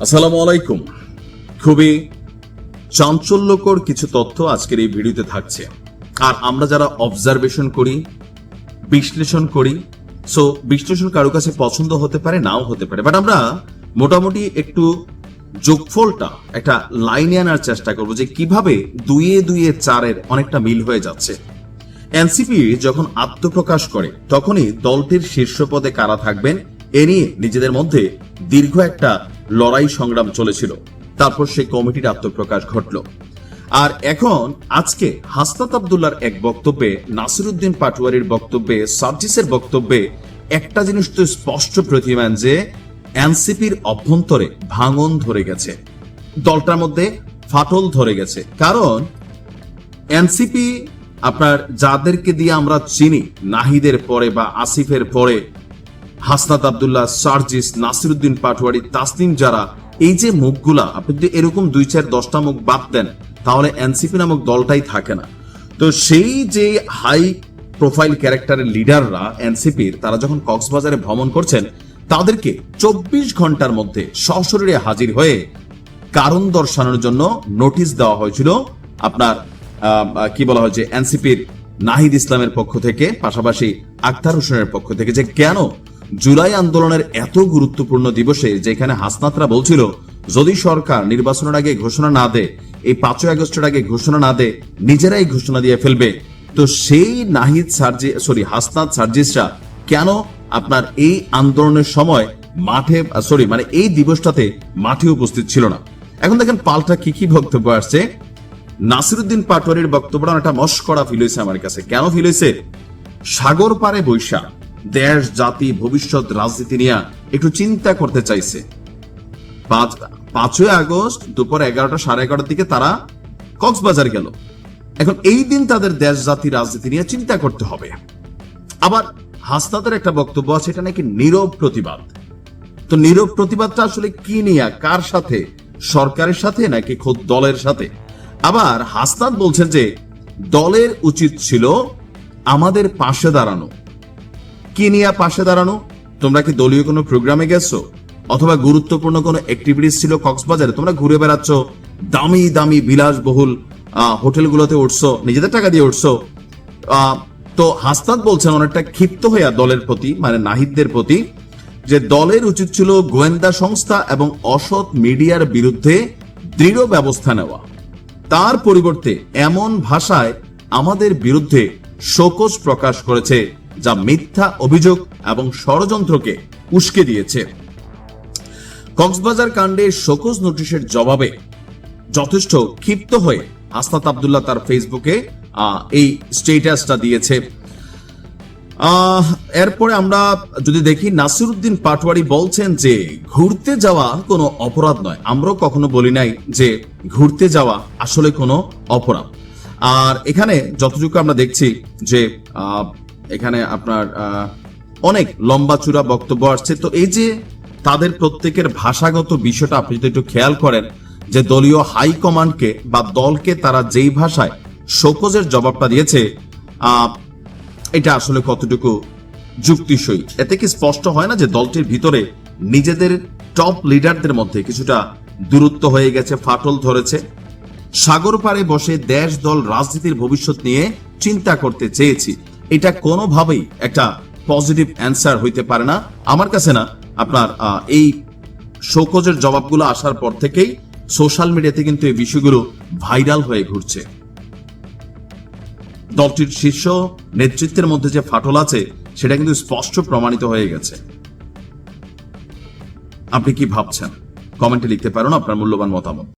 আসসালামু আলাইকুম। খুবই চাঞ্চল্যকর কিছু তথ্য আজকের এই ভিডিওতে থাকছে। আর আমরা যারা অবজারভেশন করি, বিশ্লেষণ করি, সো বিশ্লেষণ কারো কাছে পছন্দ হতে পারে, নাও হতে পারে, বাট আমরা মোটামুটি একটু যোগফলটা একটা লাইনে আনার চেষ্টা করবো যে কিভাবে দুইয়ে দুইয়ে চারের অনেকটা মিল হয়ে যাচ্ছে। এনসিপি যখন আত্মপ্রকাশ করে তখনই দলটির শীর্ষ পদে কারা থাকবেন এ নিয়ে নিজেদের মধ্যে দীর্ঘ একটা লড়াই সংগ্রাম চলেছিল। তারপর সেই কমিটির আত্মপ্রকাশ ঘটল। আর এখন আজকে হাসনাত আব্দুল্লাহর এক বক্তব্যে, নাসিরউদ্দিন পাটোয়ারির বক্তব্যে, সার্জিসের বক্তব্যে একটা জিনিস তো স্পষ্ট প্রতিমান যে এনসিপির অভ্যন্তরে ভাঙন ধরে গেছে, দলটার মধ্যে ফাটল ধরে গেছে। কারণ এনসিপি আপনার যাদেরকে দিয়ে আমরা চিনি, নাহিদের পরে বা আসিফের পরে হাসনাত আব্দুল্লাহ, সার্জিস, নাসিরউদ্দিন পাটোয়ারি, তাসনিম, যারা এই যে মুখগুলা, আপনি যদি এরকম 2-4-10টা মুখ বাদ দেন তাহলে এনসিপি নামক দলটাই থাকে না। তো সেই যে হাই প্রোফাইল ক্যারেক্টারের লিডাররা এনসিপির, তারা যখন কক্সবাজারে ভ্রমণ করছেন তাদেরকে 24 ঘন্টার মধ্যে সশরীরে হাজির হয়ে কারণ দর্শানোর জন্য নোটিশ দেওয়া হয়েছিল আপনার কি বলা হয় যে এনসিপির নাহিদ ইসলামের পক্ষ থেকে, পাশাপাশি আখতার হোসেনের পক্ষ থেকে, যে কেন জুলাই আন্দোলনের এত গুরুত্বপূর্ণ দিবসে যেখানে হাসনাতরা বলছিল যদি সরকার নির্বাচনের আগে ঘোষণা না দেয়, এই 5ই আগস্টের আগে ঘোষণা না দেয়, নিজেরাই ঘোষণা দিয়ে ফেলবে। তো সেই নাহিদ হাসনাত সার্জিসরা কেন আপনার এই আন্দোলনের সময় মাঠে এই দিবসটাতে মাঠে উপস্থিত ছিল না? এখন দেখেন পাল্টা কি বক্তব্য আসছে। নাসিরউদ্দিন পাটোয়ারির বক্তব্যটা একটা মস্করা ফিল হয়েছে আমার কাছে। কেন ফিল হয়েছে? সাগর পারে বৈশা দেশ, জাতি, ভবিষ্যৎ, রাজনীতি নিয়ে একটু চিন্তা করতে চাইছে। 5ই আগস্ট দুপুর 11টা 11:30 দিকে তারা কক্সবাজার গেল। এখন এই দিন তাদের দেশ, জাতি, রাজনীতি নিয়ে চিন্তা করতে হবে। আবার হাসনাতের একটা বক্তব্য আছে, এটা নাকি নীরব প্রতিবাদ। তো নীরব প্রতিবাদটা আসলে কি নিয়ে, কার সাথে? সরকারের সাথে নাকি খোদ দলের সাথে? আবার হাসনাত বলছেন যে দলের উচিত ছিল আমাদের পাশে দাঁড়ানো। কি নিয়ে পাশে দাঁড়ানো? তোমরা কি দলীয় কোনো প্রোগ্রামে গেছো, অথবা গুরুত্বপূর্ণ কোনো অ্যাক্টিভিটিস ছিল কক্সবাজারে? তোমরা ঘুরে বেড়াচ্ছ, দামি দামি বিলাসবহুল হোটেলগুলোতে উঠছো, নিজেদের টাকা দিয়ে উঠছো। তো হাসনাত বলছেন অনেকটা ক্ষিপ্ত হইয়া দলের প্রতি, মানে নাহিদদের প্রতি, যে দলের উচিত ছিল গোয়েন্দা সংস্থা এবং অসৎ মিডিয়ার বিরুদ্ধে দৃঢ় ব্যবস্থা নেওয়া। তার পরিবর্তে এমন ভাষায় আমাদের বিরুদ্ধে শোকজ প্রকাশ করেছে যা মিথ্যা অভিযোগ এবং ষড়যন্ত্রকে উস্কে দিয়েছে। কক্সবাজার কাণ্ডে শোকজ নোটিশের জবাবে যথেষ্ট ক্ষিপ্ত হয়ে হাসনাত আব্দুল্লাহ তার ফেসবুকে এই স্ট্যাটাসটা দিয়েছে। এরপরে আমরা যদি দেখি, নাসিরউদ্দিন পাটোয়ারি বলছেন যে ঘুরতে যাওয়া কোনো অপরাধ নয়। আমরাও কখনো বলি নাই যে ঘুরতে যাওয়া আসলে কোনো অপরাধ। আর এখানে যতটুকু আমরা দেখছি যে এখানে আপনার অনেক লম্বা চূড়া বক্তব্য আসছে। তো এই যে তাদের প্রত্যেকের ভাষাগত বিষয়টা আপনি যদি একটু খেয়াল করেন, যে দলীয় হাইকমান্ডকে বা দলকে তারা যেই ভাষায় শোকজের জবাবটা দিয়েছে, এটা আসলে কতটুকু যুক্তিসই? এতে কি স্পষ্ট হয় না যে দলটির ভিতরে নিজেদের টপ লিডারদের মধ্যে কিছুটা দূরত্ব হয়ে গেছে, ফাটল ধরেছে? সাগর পাড়ে বসে দেশ, দল, রাজনীতির ভবিষ্যৎ নিয়ে চিন্তা করতে চেয়েছি, এটা কোনোভাবেই একটা পজিটিভ অ্যান্সার হইতে পারে না আমার কাছে। না, আপনার এই শোকজের জবাবগুলো আসার পর থেকেই সোশ্যাল মিডিয়াতে কিন্তু এই বিষয়গুলো ভাইরাল হয়ে ঘুরছে। দলটির শীর্ষ নেতৃত্বের মধ্যে যে ফাটল আছে সেটা কিন্তু স্পষ্ট প্রমাণিত হয়ে গেছে। আপনি কি ভাবছেন? কমেন্টে লিখতে পারেন আপনার মূল্যবান মতামত।